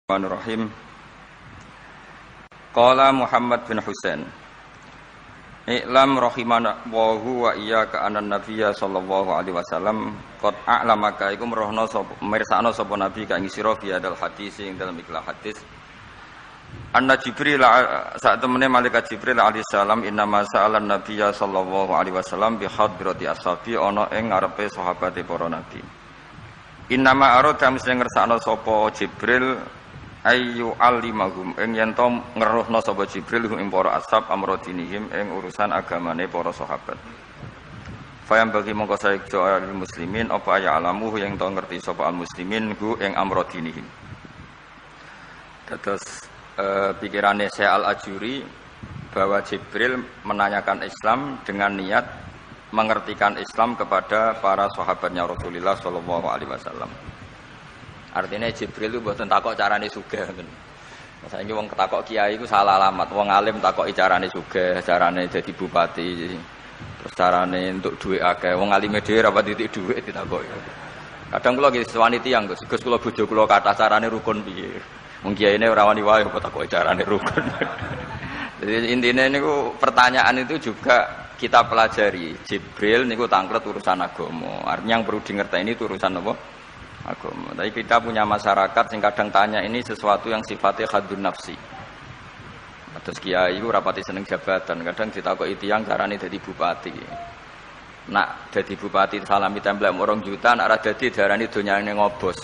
Bismillahirrahmanirrahim. Qala Muhammad bin Husain, I'lam rahimanallahu wa iyyaka anan nabiyya sallallahu alaihi wasallam qad a'lamaka iku merohno sapa mirsakno sapa nabi ka ing sira fi hadal hadis ing dalam ikhlas hadis. Anna Jibril saat temene malaikat Jibril alaihi salam innama sa'alan nabiyya sallallahu alaihi wasallam bi hadrati ashabi ana ing ngarepe sahabate para nabi. Innama arada mesti ngersakno sapa Jibril ayu alimahum ing yen to ngeruhna sapa Jibril ing para ashab amrodinihim ing urusan agamane para sahabat. Fayam bagi mongko saejo al muslimin apa ya alamu yang to ngerti sapa al muslimin hu ing amrodinihim. Terus pikirannya Syekh Al-Ajuri bahwa Jibril menanyakan Islam dengan niat mengertikan Islam kepada para sahabatnya Rasulullah sallallahu alaihi wasallam. Artinya Jibril itu mboten takok carane sugih ngoten. Saiki wong ketakok kiai iku salah alamat. Wong alim takoki carane sugih, carane dadi bupati, terus carane entuk dhuwit akeh. Wong alime dhewe ra pati titik dhuwit ditakoki. Kadang kula nggih sewani tiyang, Gus kula bojo kula kathah carane rukun piye. Wong kiyaine ora wani wae kok takoki carane rukun. Jadi intinya niku pertanyaan itu juga kita pelajari. Jibril niku tangklet urusan agama. Artinya yang perlu dingerteni itu urusan apa? Agama. Tapi kita punya masyarakat yang kadang tanya ini sesuatu yang sifatnya khadun nafsi. Terus kiai itu rapati seneng jabatan. Kadang ditakoki tiyang carane dadi bupati. Nak dadi bupati salami templek orang juta, nak ora dadi darani donyane ngobos.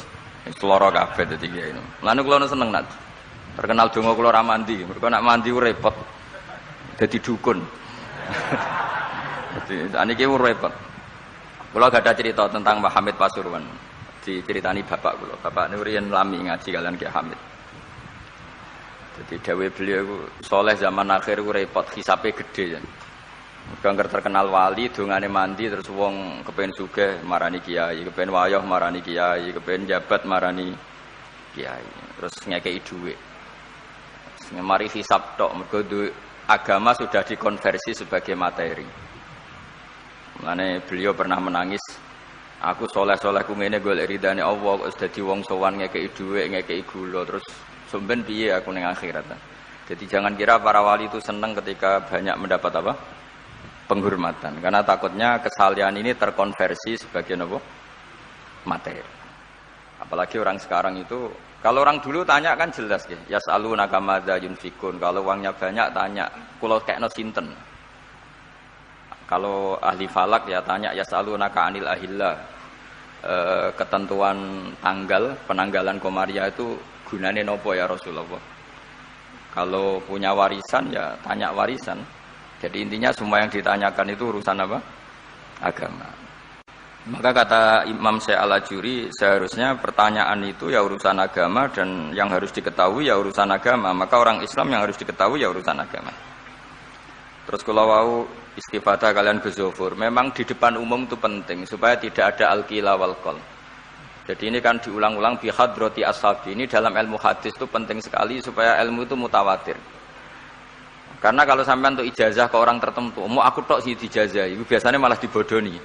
Wis loro kabeh dadi kiai. Lan kula seneng nak terkenal donga kula ra mandi. Mergo nak mandi repot. Dadi dukun. Dadi aniki repot. Kula gak ada cerita tentang Mbah Hamid Pasuruan. Diceritani bapak kula. Bapak niku riyen lami ngaji kalian Ki Hamid. Jadi dawuh beliau iku saleh zaman akhir iku repot, hisabe gede ya. Mergo terkenal wali, dongane mandi terus wong kepengin sugih marani kiai, kepengin wayah marani kiai, kepengin jabat marani kiai. Terus ngekeki dhuwit. Mari hisab tok mergo agama sudah dikonversi sebagai materi. Mulane beliau pernah menangis. Aku soleh-soleh ku ngene golek ridane Allah kok dadi wong sowan ngekeki dhuwit, ngekeki gula terus sampean piye aku ning akhirat. Jadi jangan kira para wali itu senang ketika banyak mendapat apa? Penghormatan. Karena takutnya kesalian ini terkonversi sebagai apa? Materi. Apalagi orang sekarang itu kalau orang dulu tanya kan jelas ya, yas'alunaka madza yunfikun. Kalau uangnya banyak tanya, kula kekno sinten. Kalau ahli falak ya tanya yas'alunaka anil ahillah. Ketentuan tanggal penanggalan Komariah itu gunane nopo ya Rasulullah. Kalau punya warisan ya tanya warisan. Jadi intinya semua yang ditanyakan itu urusan apa? Agama. Maka kata Imam Syekh Al-Ajuri seharusnya pertanyaan itu ya urusan agama dan yang harus diketahui ya urusan agama. Maka orang Islam yang harus diketahui ya urusan agama. Terus kalau wau istifadah kalian bezofur, memang di depan umum itu penting supaya tidak ada al-qila wal qol. Jadi ini kan diulang-ulang bi hadrati ashabi. Ini dalam ilmu hadis itu penting sekali supaya ilmu itu mutawatir. Karena kalau sampai untuk ijazah ke orang tertentu, mau aku tok sih dijazah, itu biasanya malah dibodoni.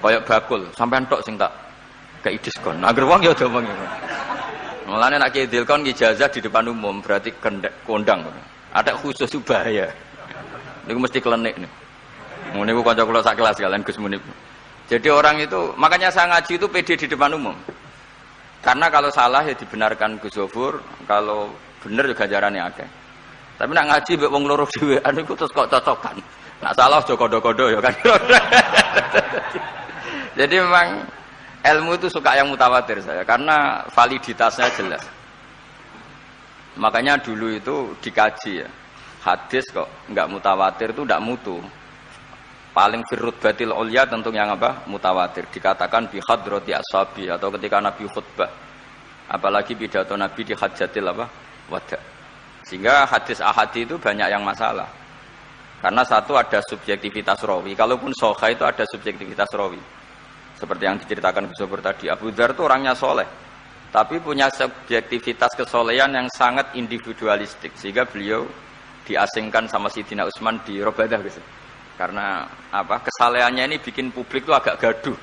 Kayak bakul, sampean tok sing tak kei diskon. Agar wong ya domong ya. Mulane nek ki dilkon ijazah di depan umum berarti kondang. Ada khusus bahaya. Niku mesti klenik nih. Ngene ku kanca kula sak kelas kalian Gus Munib. Jadi orang itu, makanya saya ngaji itu pede di depan umum. Karena kalau salah ya dibenarkan Gus Zofur, kalau bener juga ganjarane akeh. Tapi nak ngaji mbek wong loro dhewean iku terus kok cocokan. Nak salah aja kodo-kodo ya kan. Jadi memang ilmu itu suka yang mutawatir saya karena validitasnya jelas. Makanya dulu itu dikaji ya. Hadis kok enggak mutawatir itu enggak mutu. Paling firrut batil ulya tentu yang apa? Mutawatir. Dikatakan bi hadrati ashabi atau ketika Nabi khutbah. Apalagi pidato Nabi di hajatil apa? Wada. Sehingga hadis ahadi itu banyak yang masalah. Karena satu ada subjektivitas rawi. Kalaupun sahih itu ada subjektivitas rawi. Seperti yang diceritakan Gus Sobur tadi. Abu Dzar itu orangnya soleh. Tapi punya subjektivitas kesolehan yang sangat individualistik. Sehingga beliau diasingkan sama Sidina Utsman di Robadah gitu. Karena apa? Kesalehannya ini bikin publik itu agak gaduh.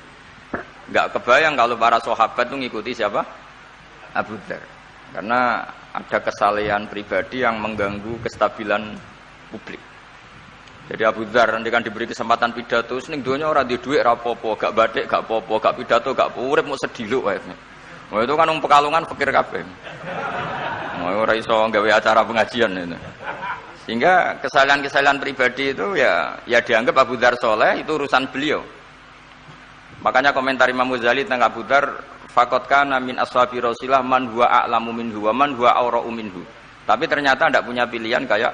Enggak kebayang kalau para sahabat itu ngikuti siapa? Abu Dzar. Karena ada kesalehan pribadi yang mengganggu kestabilan publik. Jadi Abu Dzar nanti kan diberi kesempatan pidato, ning donya ora di dhuwit ra apa-apa, gak batik gak apa-apa, gak pidato gak urip mau sediluk wae. Wah itu kan wong Pekalongan pikir kabeh. Ora iso gawe acara pengajian itu. Sehingga kesalahan-kesalahan pribadi itu ya dianggap Abu Dzar soleh, itu urusan beliau. Makanya komentar Imam Ghazali tentang Abu Dzar, faqad kana min ashabi Rasulillah man huwa a'lamu minhu wa man huwa awra'u minhu. Tapi ternyata tidak punya pilihan kayak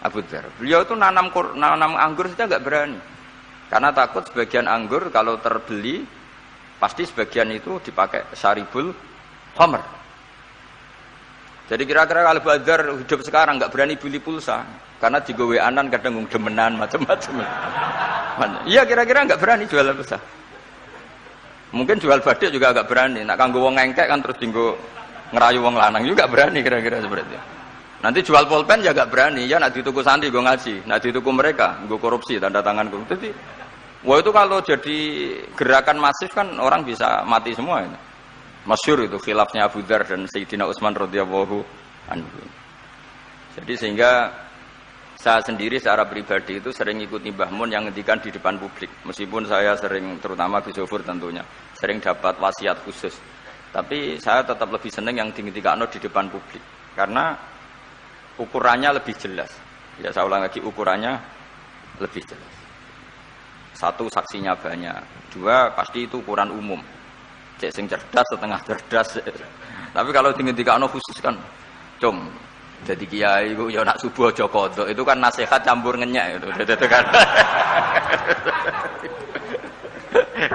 Abu Dzar. Beliau itu nanam anggur saja enggak berani. Karena takut sebagian anggur kalau terbeli pasti sebagian itu dipakai syaribul khamr. Jadi kira-kira kalau Abu Dzar hidup sekarang enggak berani beli pulsa karena digowe-anan kadang demenan macam-macam. Iya kira-kira enggak berani jual pulsa. Mungkin jual badik juga agak berani. Nak kanggo wong ngengkek kan terus dinggo ngerayu wong lanang juga berani kira-kira seperti itu. Nanti jual pulpen ya agak berani. Ya nak dituku santri gue ngaji, nak dituku mereka gue korupsi tanda tangan korupsi. Jadi, wah itu kalau jadi gerakan masif kan orang bisa mati semua. Ini. Masyhur itu khilafnya Abu Dzar dan Sayyidina Utsman radhiyallahu anhu. Jadi sehingga saya sendiri secara pribadi itu sering ikuti Mbah Mun yang ngendikan di depan publik. Meskipun saya sering, terutama Gus Zofur tentunya, sering dapat wasiat khusus. Tapi saya tetap lebih senang yang dingendikan di depan publik. Karena ukurannya lebih jelas. Ya saya ulang lagi, ukurannya lebih jelas. Satu, saksinya banyak. Dua, pasti itu ukuran umum. Cek sing cerdas, setengah cerdas. Tapi kalau dingendikan khusus kan, jadi kiai itu ya nak subuh aja kodok, itu kan nasihat campur ngenyak itu kan.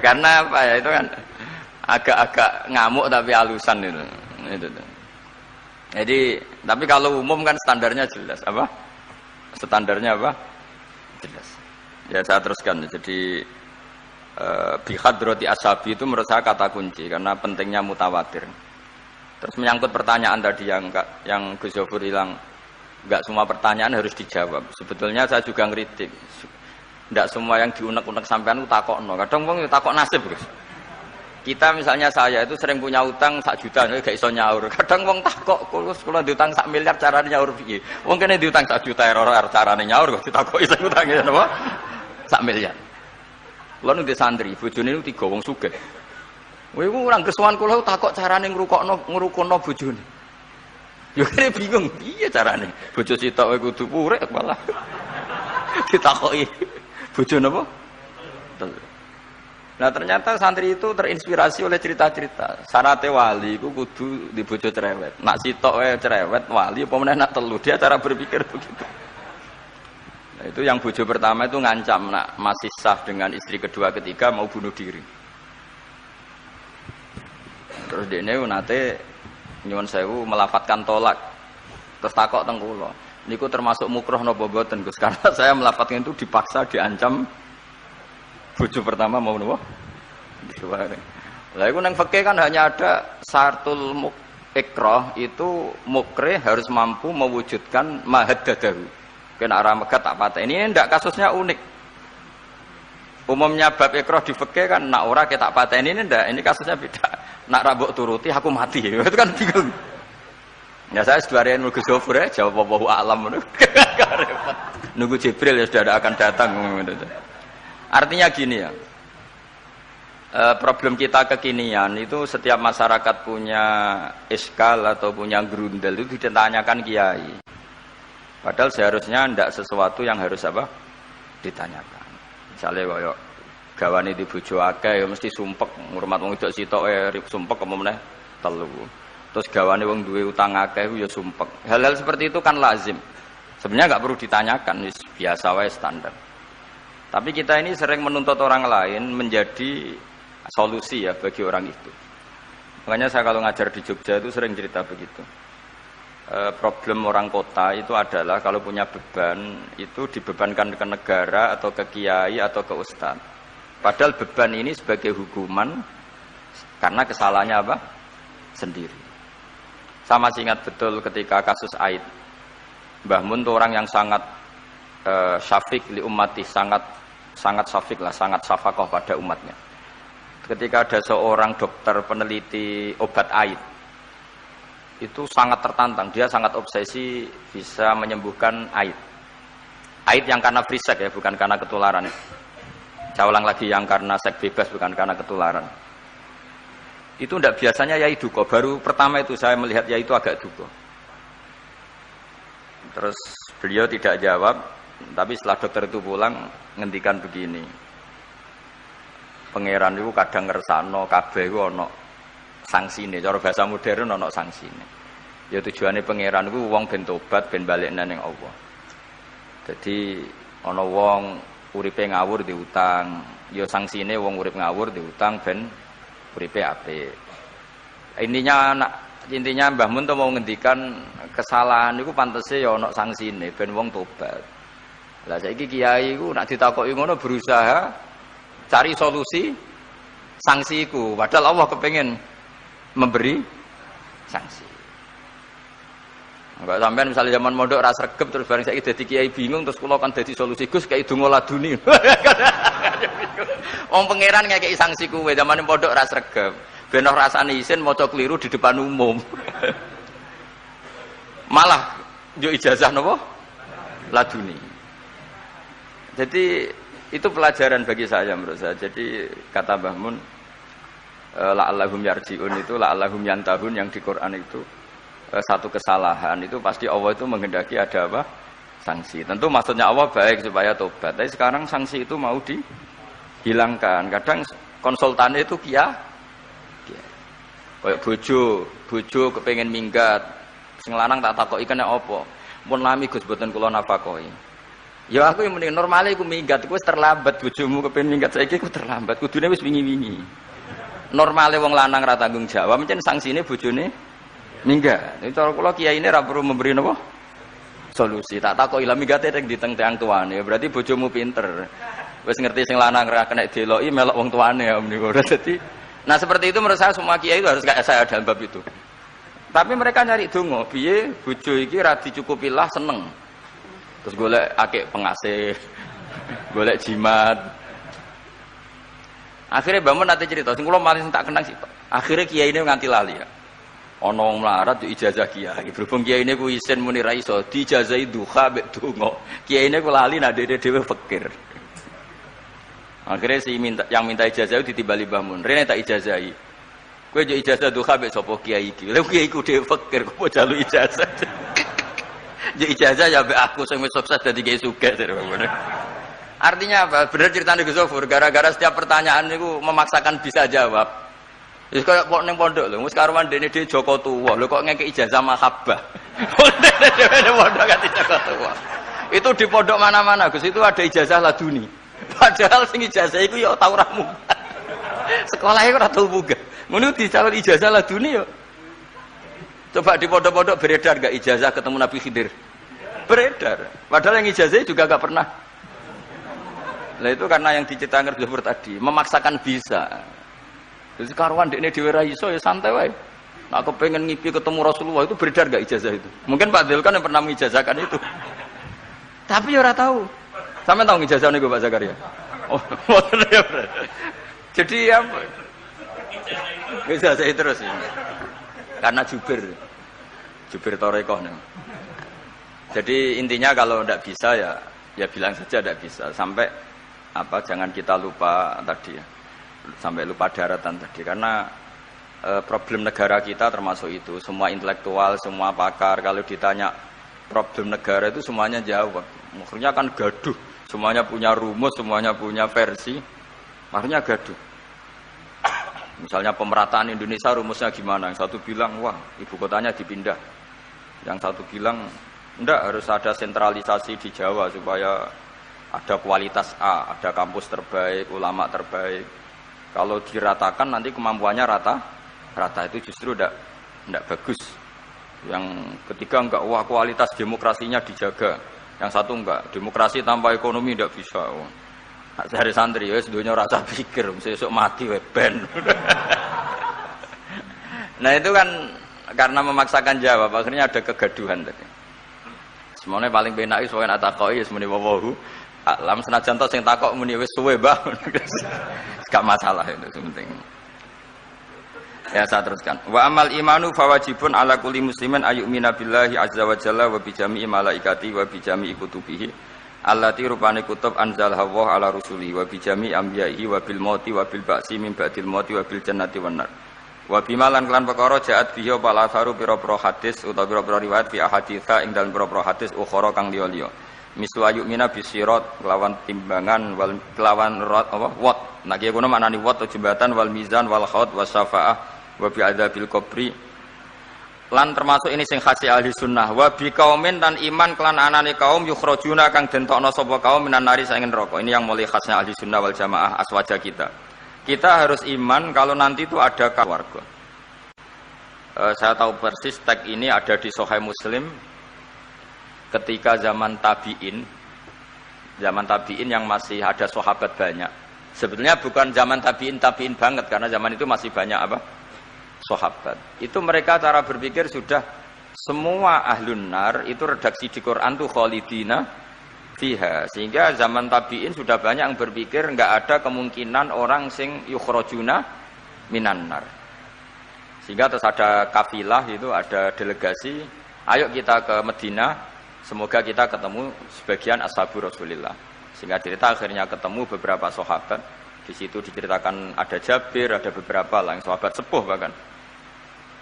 Karena apa ya, itu kan agak-agak ngamuk tapi halusan itu. Jadi tapi kalau umum kan standarnya jelas apa? Standarnya apa? Jelas. Ya saya teruskan. Jadi bihadrati ashabi itu menurut saya kata kunci karena pentingnya mutawatir. Terus menyangkut pertanyaan tadi yang Gus Zofur bilang enggak semua pertanyaan harus dijawab. Sebetulnya saya juga ngeritik. Enggak semua yang diunek-unek sampean itu takokno. Kadang wong takok nasib, Gus. Kita misalnya saya itu sering punya utang 1 juta gak iso nyaur. Kadang wong takok kula diutang 1 miliar carane nyaur piye? Wong kene diutang 1 juta error carane nyaur kok ditakoki sing utange napa? 1 miliar. Kula nu di santri, bojone niku 3 wong sugih. Kowe iku ora kesuwan kula takok carane ngrukono bojone. Yo kene bingung piye carane. Bojo sitok kowe kudu purek malah. Ditakoki bojo napa? Nah ternyata santri itu terinspirasi oleh cerita-cerita. Syaratnya wali itu kudu di bojo cerewet. Nak sitok cerewet wali apa meneh nak telu, dia cara berpikir begitu. Nah, itu yang bojo pertama itu ngancam nak masih sah dengan istri kedua ketiga mau bunuh diri. Terus dene nate nyuwun sewu melafatkan tolak. Terus takok teng kula. Niku termasuk mukroh napa mboten Gus? Karena saya melafatkan itu dipaksa diancam bojo pertama mau napa? Dikeluarin. Lah iku nang fikih kan hanya ada syartul ikrah itu mukre harus mampu mewujudkan mahaddadahu. Kena arah megat tak patah. Ini ndak kasusnya unik. Umumnya bab ikrah di fikih kan nak ora ketak patah ini ndak. Ini kasusnya beda. Nak rabuk turuti aku mati. Itu kan bingung. Ya saya sebarin Gus Zofur ya jawab wallahu a'lam. Nunggu Jibril ya sudah akan datang. Artinya gini ya. Problem kita kekinian itu setiap masyarakat punya iskal atau punya grundel itu ditanyakan kiai. Padahal seharusnya tidak sesuatu yang harus apa ditanyakan. Misalnya koyo gawane di bojo akeh ya mesti sumpek ngurmat wong wedok sitok sumpek apa meneh telu. Terus gawane wong duwe utang akeh ya sumpek. Hal-hal seperti itu kan lazim. Sebenarnya enggak perlu ditanyakan, biasa wae standar. Tapi kita ini sering menuntut orang lain menjadi solusi ya bagi orang itu. Makanya saya kalau ngajar di Jogja itu sering cerita begitu. Problem orang kota itu adalah kalau punya beban itu dibebankan ke negara atau ke kiai atau ke ustaz. Padahal beban ini sebagai hukuman karena kesalahannya apa? Sendiri. Saya masih ingat betul ketika kasus Aid. Mbah Mun itu orang yang sangat syafiq li ummati, sangat syafiq lah, sangat syafaqah pada umatnya. Ketika ada seorang dokter peneliti obat Aid, itu sangat tertantang, dia sangat obsesi bisa menyembuhkan aid. Aid yang karena free sex ya, bukan karena ketularan. Saya ulang lagi, yang karena seks bebas bukan karena ketularan. Itu tidak biasanya yai duko. Baru pertama itu saya melihat yai itu agak duko. Terus beliau tidak jawab, tapi setelah dokter itu pulang ngendikan begini. Pangeran itu kadang ngersakno kabeh iku ana sangsine. Cara bahasa modern ana sangsine. Ya tujuane pangeran iku wong ben tobat ben balik nang Allah. Jadi ana wong uripe ngawur diutang, ya sangsine wong urip ngawur diutang ben uripe apik. Intinya Mbah Mun mau ngendikan kesalahan niku pantese ya ana sangsine ben wong tobat. Lah saiki kiai iku nek ditakoki ngono berusaha cari solusi sanksi iku, padahal Allah kepengen memberi sanksi. Enggak sampean misalnya zaman mondok ra sregep terus bareng saiki dadi kiai bingung terus kula kan dadi solusi Gus kayak donga laduni. Wong pangeran ngekeki sanksi kuwe zaman mondok ra sregep. Ben ora rasane isin maca keliru di depan umum. Malah yo ijazah napa? Laduni. Jadi itu pelajaran bagi saya menurut saya. Jadi kata Mbah Mun la'allahum yarji'un itu la'allahum yantahun yang di Quran itu satu kesalahan itu pasti Allah itu menghendaki ada apa? Sanksi. Tentu maksudnya Allah baik supaya tobat. Tapi sekarang sanksi itu mau dihilangkan. Kadang konsultannya itu kayak bojo kepengen minggat. Sing lanang tak takoki kene apa? Mun lami Gus boten kula nafakoi. Ya aku yang mending normale iku minggat iku wis terlambat bojomu kepengen minggat saiki iku terlambat. Kudune wis wingi-wingi. Normale wong lanang ra tanggung jawab, mencen sanksine bojone minggat. Itu kula kiai ini ra perlu memberi napa? Solusi. Tak takoki lah minggate ning diteng tiyang tuane. Berarti bojomu pinter. Wis ngerti sing lanang ra kena deloki melok wong tuane ya menika. Dadi nah seperti itu menurut saya semua kiai itu harus kayak saya dalam bab itu. Tapi mereka nyari donga, piye bojo iki ra dicukupi lah seneng. Terus golek akeh pengasih, golek jimat. Akhirnya Mbah Mun nate cerita, sing kula malah tak kenang sih. Akhirnya kiai ini nganti lali ya. Ana wong melarat ijazah kiai. Berhubung kiai ini ku isin muni ra iso dijazahi duha mek donga. Kiai ini ku lali nak dhewe fakir. Akhirnya yang minta ijazah itu ditimbali Mbah Mun. Rene tak ijazahi. Kowe yo ijazah duha mek sapa kiai iki. Lha kiai ku dhewe fakir kok mau jalu ijazah. Jadi ijazah ya aku sing wis sukses dadi kiai sugih. Artinya apa? Bener ceritane Gus Sofur, gara-gara setiap pertanyaan niku memaksakan bisa jawab. Wis koyo kok ning pondok lho, wis karuan dene dhewe Joko tuwa. Lho kok ngekek ijazah mahabbah. Dene pondok ganti Joko tuwa. Itu di pondok mana-mana Gus, itu ada ijazah laduni. Padahal sing ijazah iku ya tau ra munggah. Sekolahnya ora tau munggah. Ngono dicalon ijazah laduni yo. Coba di pondok-pondok beredar gak ijazah ketemu Nabi Khidir? Beredar. Padahal yang ijazah juga gak pernah. Nah itu karena yang diceritakan Gus tadi, memaksakan bisa. Jadi karuan dekne dhewe ra iso ya santai wae. Nah aku pengen ngipi ketemu Rasulullah itu beredar gak ijazah itu? Mungkin Pak Dil kan yang pernah mengijazahkan itu. Tapi ya ora tahu. Sampe tahu ngijazah niku Pak Zakaria? Oh, ya. Jadi apa? Ijazah terus ya. Karena jubir Torekoh nih. Jadi intinya kalau tidak bisa ya bilang saja tidak bisa. Sampai apa? Jangan kita lupa tadi ya. Sampai lupa daratan tadi. Karena problem negara kita termasuk itu. Semua intelektual, semua pakar kalau ditanya problem negara itu semuanya jawab. Maksudnya kan gaduh. Semuanya punya rumus, semuanya punya versi. Maksudnya gaduh. Misalnya pemerataan Indonesia rumusnya gimana? Yang satu bilang, wah ibu kotanya dipindah. Yang satu bilang, enggak harus ada sentralisasi di Jawa supaya ada kualitas A, ada kampus terbaik, ulama terbaik. Kalau diratakan nanti kemampuannya rata itu justru enggak bagus. Yang ketiga enggak, wah kualitas demokrasinya dijaga. Yang satu enggak, demokrasi tanpa ekonomi enggak bisa. Dari santri ya sedunia rasa pikir besok mati ben. Nah itu kan karena memaksakan jawab akhirnya ada kegaduhan tadi. Semuanya paling penak wis pokoke takoi wis muni wawahu alam senajan to sing takok muni wis suwe Mbah. Gak masalah itu penting. Ya saya teruskan. Wa amal imanu fawajibun ala kulli muslimin ayyumina billahi azza wa jalla wa bi jami'i malaikati wa bi jami'i kutubihi allati rupane kutub anzalha Allah ala rusulihi wa bi jami'i anbiya'ihi wa bil mauti wa bil ba'si min ba'dil mauti wa bil jannati wan nar. Wa bimalan kelan perkara jaat bihi pala saru pira-pira hadis utawa pira-pira riwayat fi ahaditsa ing dalem pira-pira hadis ukhra kang liya-liya. Mislu ayyumina bisirat kelawan timbangan wal kelawan rat apa wat. Nah kiye kono maknane wat jembatan wal mizan wal khaut wasyafa'ah wa bi adzabil qabri lan termasuk ini sing khasi ahli sunnah wa bi kaumin dan iman kelan anane kaum yukhrajuna kang dentokno sapa kaum minan nari saking neraka. Ini yang mulai khasnya ahli sunnah wal jamaah aswaja kita harus iman kalau nanti itu ada keluarga. Saya tahu persis teks ini ada di Sahih Muslim ketika zaman tabi'in yang masih ada sahabat banyak. Sebetulnya bukan zaman tabi'in banget karena zaman itu masih banyak apa? Sahabat. Itu mereka cara berpikir sudah semua ahlun nar itu redaksi di Quran tuh khalidina fiha. Sehingga zaman tabi'in sudah banyak yang berpikir enggak ada kemungkinan orang sing yukhrajuna minan nar. Sehingga terus ada kafilah itu ada delegasi, ayo kita ke Madinah, semoga kita ketemu sebagian ashabu Rasulillah. Sehingga cerita akhirnya ketemu beberapa sahabat. Di situ diceritakan ada Jabir, ada beberapa lah yang sahabat sepuh bahkan.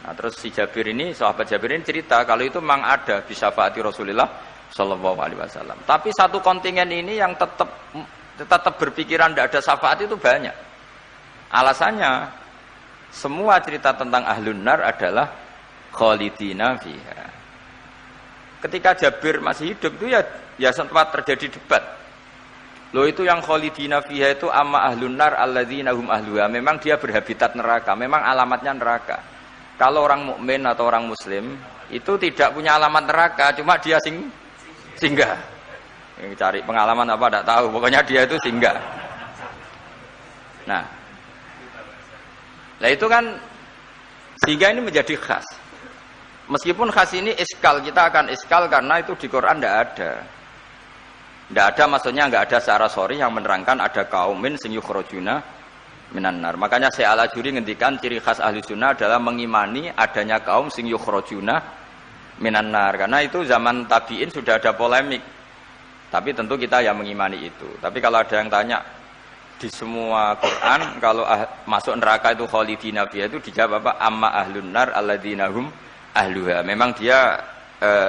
Nah, terus si Jabir ini, sahabat Jabir ini cerita kalau itu memang ada bisa syafaati Rasulullah Shallallahu Alaihi Wasallam. Tapi satu kontingen ini yang tetap berpikiran tidak ada syafaat itu banyak. Alasannya semua cerita tentang ahlun nar adalah khalidina fiha. Ketika Jabir masih hidup itu ya sempat terjadi debat. Loh itu yang khalidina fiha itu amma ahlun nar alladzina hum ahluha. Memang dia berhabitat neraka, memang alamatnya neraka. Kalau orang mukmin atau orang muslim itu tidak punya alamat neraka, cuma dia singgah. Yang cari pengalaman apa tidak tahu, pokoknya dia itu singgah. Nah itu kan sehingga ini menjadi khas. Meskipun khas ini iskal, kita akan iskal karena itu di Quran tidak ada. Tidak ada, maksudnya nggak ada secara sorry yang menerangkan ada kaumin sing yukhrajuna minan nar. Makanya Syekh Al-Ajuri ngendikan ciri khas ahli sunnah adalah mengimani adanya kaum sing yukhrajuna minan nar. Karena itu zaman tabi'in sudah ada polemik. Tapi tentu kita yang mengimani itu. Tapi kalau ada yang tanya di semua Quran kalau masuk neraka itu khalidina fiha itu dijawab apa? Amma ahlun nar alladzina hum ahluha. Memang dia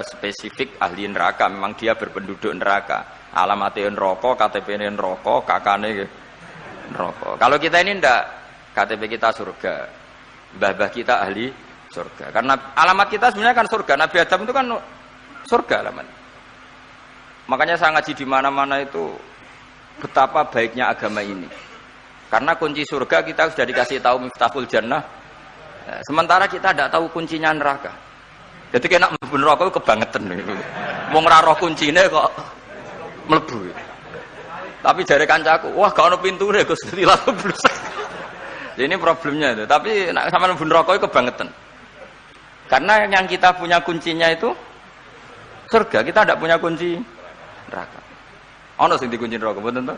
spesifik ahli neraka, memang dia berpenduduk neraka. Alamatnya neraka, KTP-nya neraka, kakane neraka. Kalau kita ini ndak, KTP kita surga, mbah-mbah kita ahli surga. Karena alamat kita sebenarnya kan surga. Nabi Adam itu kan surga alamat. Makanya saya ngaji di mana-mana itu betapa baiknya agama ini. Karena kunci surga kita sudah dikasih tahu miftahul jannah. Sementara kita tidak tahu kuncinya neraka. Jadi kena mlebu neraka kebangetan. Wong ora roh kuncine kok mlebu. Tapi dari kancaku, wah gak ono pintune Gus tilas blusak. Ini problemnya itu. Tapi nek sampean mlebu neraka itu kebangetan. Karena yang kita punya kuncinya itu surga, kita tidak punya kunci neraka. Ono sing dikunci neraka, betul toh?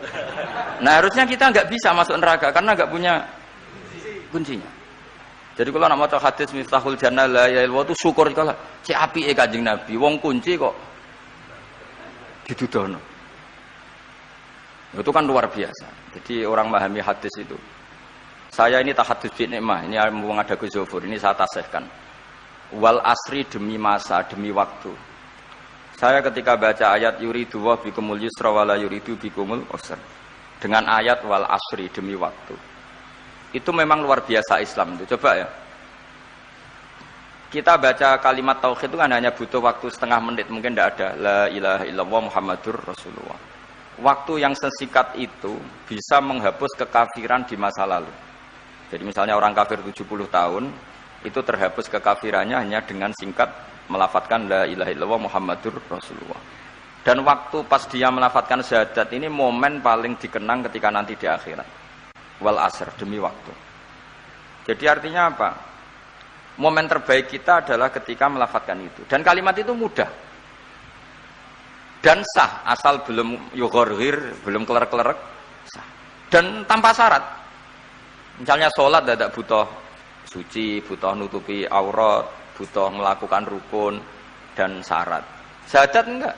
Nah, harusnya kita enggak bisa masuk neraka karena enggak punya kuncinya. Jadi kalau nak maca hadis miftahul jannah la ilaha illallah itu syukur kalau si apike Kanjeng Nabi, wong kunci kok didudono. Itu kan luar biasa. Jadi orang memahami hadis itu. Saya ini tahadus bi nikmah, ini mumpung ada Gus Zofur, ini saya tasihkan. Wal asri demi masa, demi waktu. Saya ketika baca ayat yuridu wa bikumul yusra wala yuridu bikumul usra. Dengan ayat wal asri demi waktu. Itu memang luar biasa Islam itu. Coba ya. Kita baca kalimat tauhid itu kan hanya butuh waktu setengah menit, mungkin tidak ada la ilaha illallah Muhammadur Rasulullah. Waktu yang sesingkat itu bisa menghapus kekafiran di masa lalu. Jadi misalnya orang kafir 70 tahun itu terhapus kekafirannya hanya dengan singkat melafadzkan la ilaha illallah Muhammadur Rasulullah. Dan waktu pas dia melafadzkan syahadat ini momen paling dikenang ketika nanti di akhirat. Wal asr demi waktu. Jadi artinya apa? Momen terbaik kita adalah ketika melafadzkan itu. Dan kalimat itu mudah. Dan sah asal belum yughorghir, belum kelerek-kelerek sah. Dan tanpa syarat. Misalnya sholat tidak butuh suci, butuh nutupi aurat, butuh melakukan rukun dan syarat. Syahadat enggak.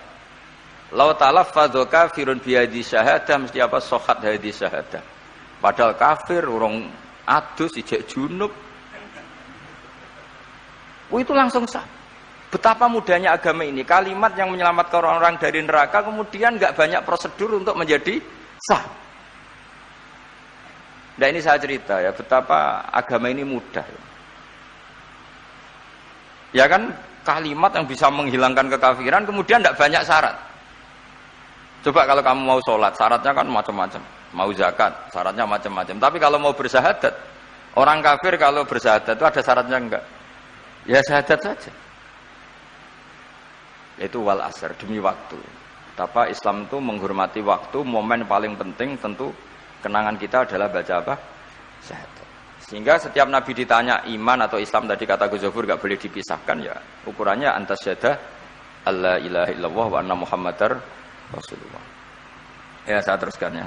Lau talaffadza kafirun bi hadhi syahadah mesti apa sohat hadhi syahadah. Padahal kafir urung adus ijek junub. Itu langsung sah. Betapa mudahnya agama ini. Kalimat yang menyelamatkan orang-orang dari neraka kemudian enggak banyak prosedur untuk menjadi sah. Nah ini saya cerita ya betapa agama ini mudah. Ya kan kalimat yang bisa menghilangkan kekafiran kemudian tidak banyak syarat. Coba kalau kamu mau sholat, syaratnya kan macam-macam. Mau zakat, syaratnya macam-macam. Tapi kalau mau bersyahadat, orang kafir kalau bersyahadat itu ada syaratnya enggak? Ya syahadat saja. Itu wal asr, demi waktu. Betapa Islam itu menghormati waktu, momen paling penting tentu kenangan kita adalah baca apa? Syahadat. Sehingga setiap Nabi ditanya iman atau Islam tadi kata Gus Zafur enggak boleh dipisahkan ya. Ukurannya antas syahadah alla ilaha illallah wa anna muhammadar Rasulullah. Ya saya teruskan ya.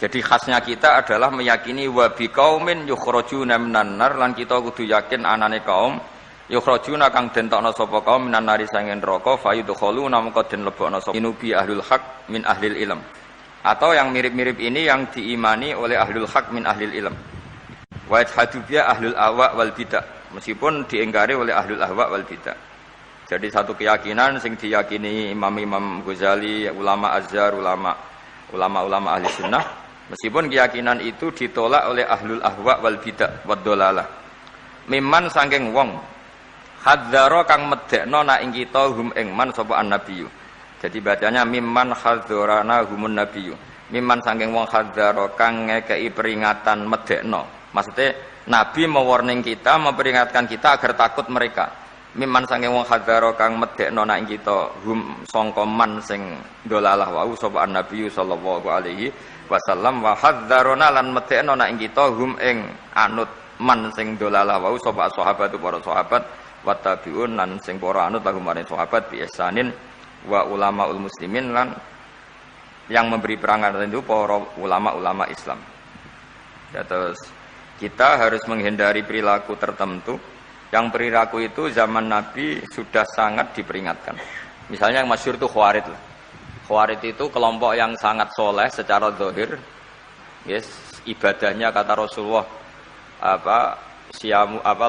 Jadi khasnya kita adalah meyakini wa biqaumin yukhrajuna minan nar lan kita kudu yakin anane kaum yukhrajuna kang dentokno sapa kaum minan nari sangen neraka fayudkhuluna mongko den lebokno sapa inubi ahlul haq min ahlil ilm. Atau yang mirip-mirip ini yang diimani oleh ahlul haq min ahlil ilm. Wa yajhadu biya ahlul ahwa wal bidah. Meskipun diingkari oleh ahlul ahwa wal bidah. Jadi satu keyakinan sing diyakini Imam Ghazali, ulama Azhar, ulama ahli sunnah, meskipun keyakinan itu ditolak oleh ahlul ahwa wal bidah wad dolalah. Mimman saking wong hadzara kang medekno nak ing kita hum ing man sapa annabiyyu. Jadi bacanya mimman hadzarana humun nabiyyu. Mimman saking wong hadzara kang ngekeki peringatan medekno. Maksudnya nabi mewarning kita, memperingatkan kita agar takut mereka. Mimman sange wong hadzara kang medekno nak ing kita hum sangka man sing dolalah wau sapa nabi sallallahu alaihi wasallam wa hadzarona lan medekno nak ing kita hum ing anut man sing dolalah wau sapa sahabat para sahabat wa tabiun lan sing para anut lahum maring sahabat bi ihsanin wa ulamaul muslimin lan yang memberi perangan itu para ulama-ulama Islam. Ya, terus kita harus menghindari perilaku tertentu. Yang perilaku itu zaman Nabi sudah sangat diperingatkan. Misalnya yang masyhur itu Khawarij. Khawarij itu kelompok yang sangat soleh secara zahir. Yes, ibadahnya kata Rasulullah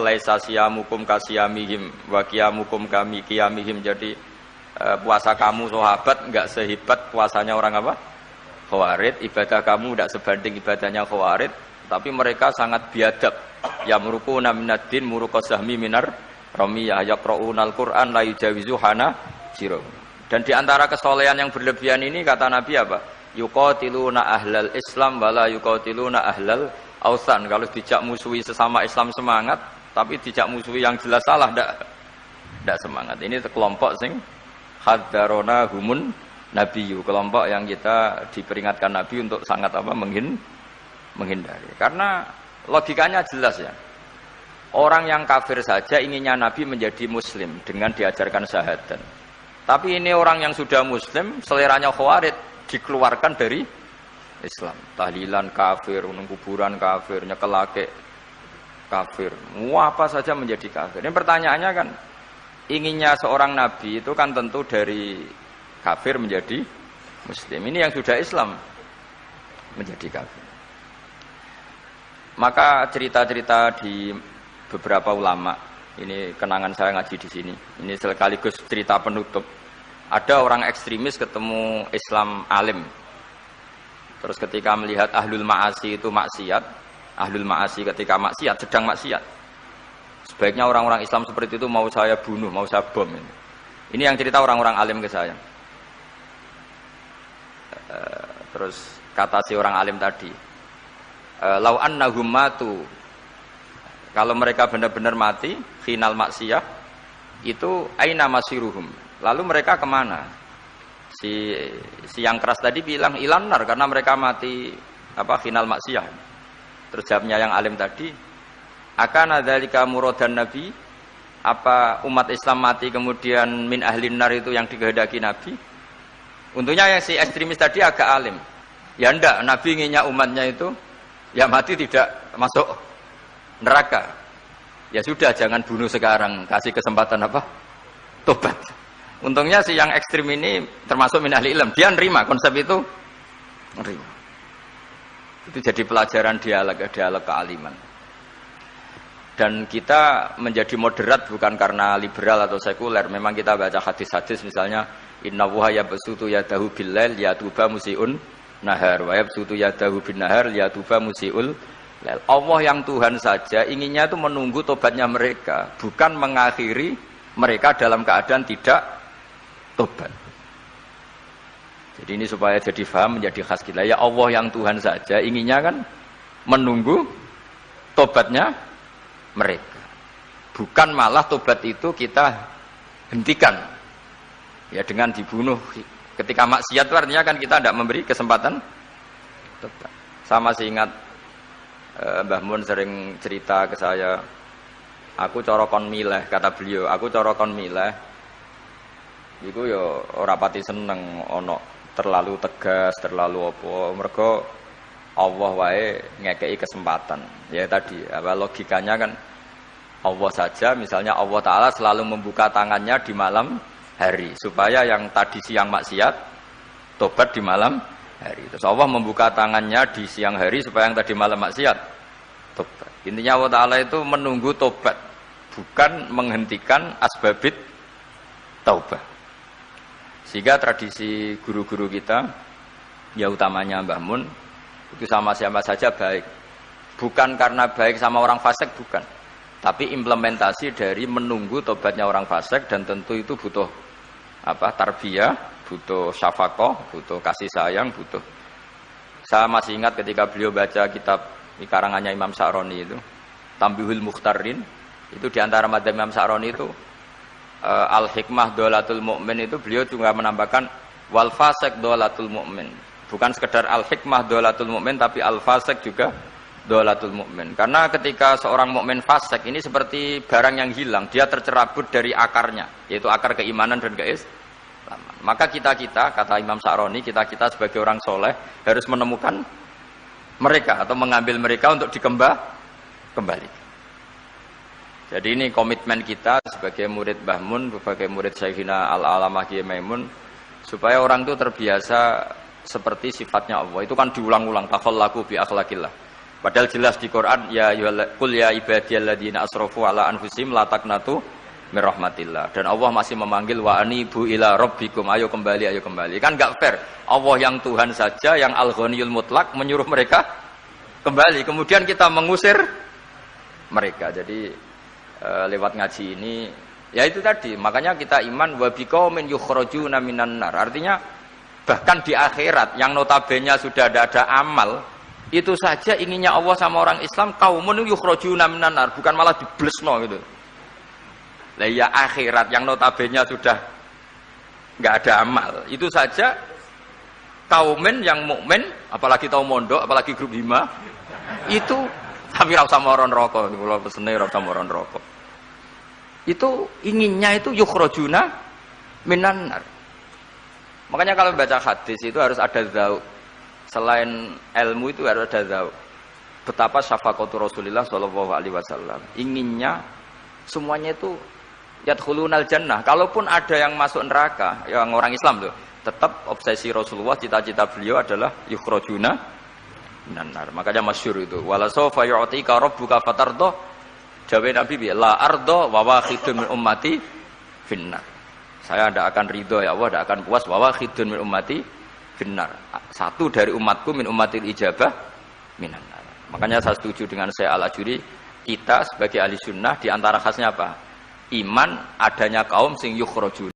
laisa siyamukum kasiyamihim wa qiyamukum kami qiyamihim. Jadi puasa kamu sahabat enggak sehebat puasanya orang apa? Khawarij. Ibadah kamu enggak sebanding ibadahnya Khawarij, tapi mereka sangat biadab. Ya murukuna minaddin murukasahmi minar ramiyah yaqra'unal Qur'an la yujawizu hana jiro. Dan di antara kesolehan yang berlebihan ini kata Nabi apa? Yuqatiluna ahlal Islam wala yuqatiluna ahlal ausan. Kalau dijak musuhi sesama Islam semangat, tapi dijak musuhi yang jelas salah ndak semangat. Ini kelompok sing hadzarona humun nabiyyu, kelompok yang kita diperingatkan Nabi untuk sangat apa? Menghindari. Karena logikanya jelas ya. Orang yang kafir saja inginnya Nabi menjadi muslim dengan diajarkan syahadat. Tapi ini orang yang sudah muslim, seleranya Khawarij dikeluarkan dari Islam. Tahlilan kafir, kuburan kafir, nyekelake kafir. Apa saja menjadi kafir. Ini pertanyaannya kan, inginnya seorang Nabi itu kan tentu dari kafir menjadi muslim. Ini yang sudah Islam menjadi kafir. Maka cerita-cerita di beberapa ulama, ini kenangan saya ngaji di sini. Ini sekaligus cerita penutup. Ada orang ekstremis ketemu Islam alim. Terus ketika melihat ahlul ma'asi itu maksiat, ahlul ma'asi ketika maksiat, sedang maksiat. Sebaiknya orang-orang Islam seperti itu mau saya bunuh, mau saya bom. Ini yang cerita orang-orang alim ke saya. Terus kata si orang alim tadi, lau annahum matu, kalau mereka benar-benar mati final maksiyah itu aina masiruhum, lalu mereka kemana? Si yang keras tadi bilang ilanar karena mereka mati apa final maksiyah. Terus jawabnya yang alim tadi, akana dzalika muradan nabi, apa umat Islam mati kemudian min ahlin nar itu yang dikehendaki Nabi? Untungnya yang si ekstremis tadi agak alim. Ya ndak, Nabi inginnya umatnya itu ya mati tidak masuk neraka. Ya sudah, jangan bunuh sekarang, kasih kesempatan apa? Tobat. Untungnya si yang ekstrim ini termasuk min ahli ilm, dia nerima konsep itu, nerima. Itu jadi pelajaran dialog kealiman. Dan kita menjadi moderat bukan karena liberal atau sekuler. Memang kita baca hadis-hadis misalnya inna wuha yabsutu yadahu billail yatuba musiun nahar wa yabsutu yadahu bin nahar yatuba musiul lail. Allah yang Tuhan saja inginnya itu menunggu tobatnya mereka, bukan mengakhiri mereka dalam keadaan tidak tobat. Jadi ini supaya jadi paham, menjadi khas kita. Ya Allah yang Tuhan saja inginnya kan menunggu tobatnya mereka, bukan malah tobat itu kita hentikan ya dengan dibunuh ketika maksiat. Itu artinya kan kita tidak memberi kesempatan tobat. Saya masih ingat Mbah Mun sering cerita ke saya, aku corokon mileh, kata beliau, aku corokon mileh iku ya ora pati seneng ono terlalu tegas, terlalu apa, mergo Allah wae ngekei kesempatan. Ya tadi, apa logikanya kan Allah saja, misalnya Allah Ta'ala selalu membuka tangannya di malam hari supaya yang tadi siang maksiat tobat di malam hari. Terus Allah membuka tangannya di siang hari supaya yang tadi malam maksiat tobat. Intinya Allah Ta'ala itu menunggu tobat, bukan menghentikan asbabit taubah. Sehingga tradisi guru-guru kita, ya utamanya Mbah Mun, itu sama siapa saja baik, bukan karena baik sama orang fasik, bukan, tapi implementasi dari menunggu tobatnya orang fasik. Dan tentu itu butuh apa, tarbiyah, butuh syafaqah, butuh kasih sayang, butuh. Saya masih ingat ketika beliau baca kitab di karangannya Imam Sa'roni itu Tambihul Mukhtarin, itu diantara madzhab Imam Sa'roni itu al-hikmah dolatul mu'min, itu beliau juga menambahkan wal fasik dolatul mu'min. Bukan sekedar al-hikmah dolatul mu'min, tapi al-fasik juga dolatul mu'min. Karena ketika seorang mukmin fasik ini seperti barang yang hilang, dia tercerabut dari akarnya, yaitu akar keimanan dan keislaman. Maka kita-kita, kata Imam Sa'roni, kita-kita sebagai orang soleh harus menemukan mereka atau mengambil mereka untuk kembali. Jadi ini komitmen kita sebagai murid Mbah Mun, sebagai murid Syekhina Al-Alamah Kiai Maimun, supaya orang itu terbiasa seperti sifatnya Allah. Itu kan diulang-ulang, takhallaku bi akhlaqillah. Padahal jelas di Quran, ya qul ya ibadiyalladzina asrafu ala anfusihim la taqnatu mir rahmatillah. Dan Allah masih memanggil wa anibu ila rabbikum, ayo kembali, ayo kembali. Kan enggak fair. Allah yang Tuhan saja, yang Al-Ghaniyul Mutlaq menyuruh mereka kembali, kemudian kita mengusir mereka. Jadi lewat ngaji ini ya itu tadi, makanya kita iman wa biqaumin yukhrajuna minan nar. Artinya bahkan di akhirat yang notabene sudah ada amal, itu saja inginnya Allah sama orang Islam kaumun yukhrajuna minan nar, bukan malah diblesno gitu. Lah ya akhirat yang notabene sudah enggak ada amal, itu saja kaumen yang mukmin, apalagi tau mondok, apalagi grup hima, itu tapi ra usah moron rokok, kula pesene ra usah moron rokok. Itu inginnya itu yukhrajuna minan nar. Makanya kalau baca hadis itu harus ada zauq. Selain ilmu itu harus ada zauq. Betapa syafaqatu Rasulullah sallallahu alaihi wasallam. Inginnya semuanya itu yadkhulunal jannah. Kalaupun ada yang masuk neraka, yang orang Islam tuh, tetap obsesi Rasulullah, cita-cita beliau adalah yukhrajuna minan nar. Makanya masyhur itu, wala sawfa yu'tika rabbuka fatardah. Jawab Nabi, la ardo wa wakhidun min ummati finnar. Saya tidak akan ridho ya Allah, tidak akan puas wa wakhidun min ummati finnar. Satu dari umatku min ummatil ijabah minan nar. Makanya saya setuju dengan Syekh Al-Ajuri, kita sebagai ahli sunnah di antara khasnya apa? Iman adanya kaum sing yukhrajun.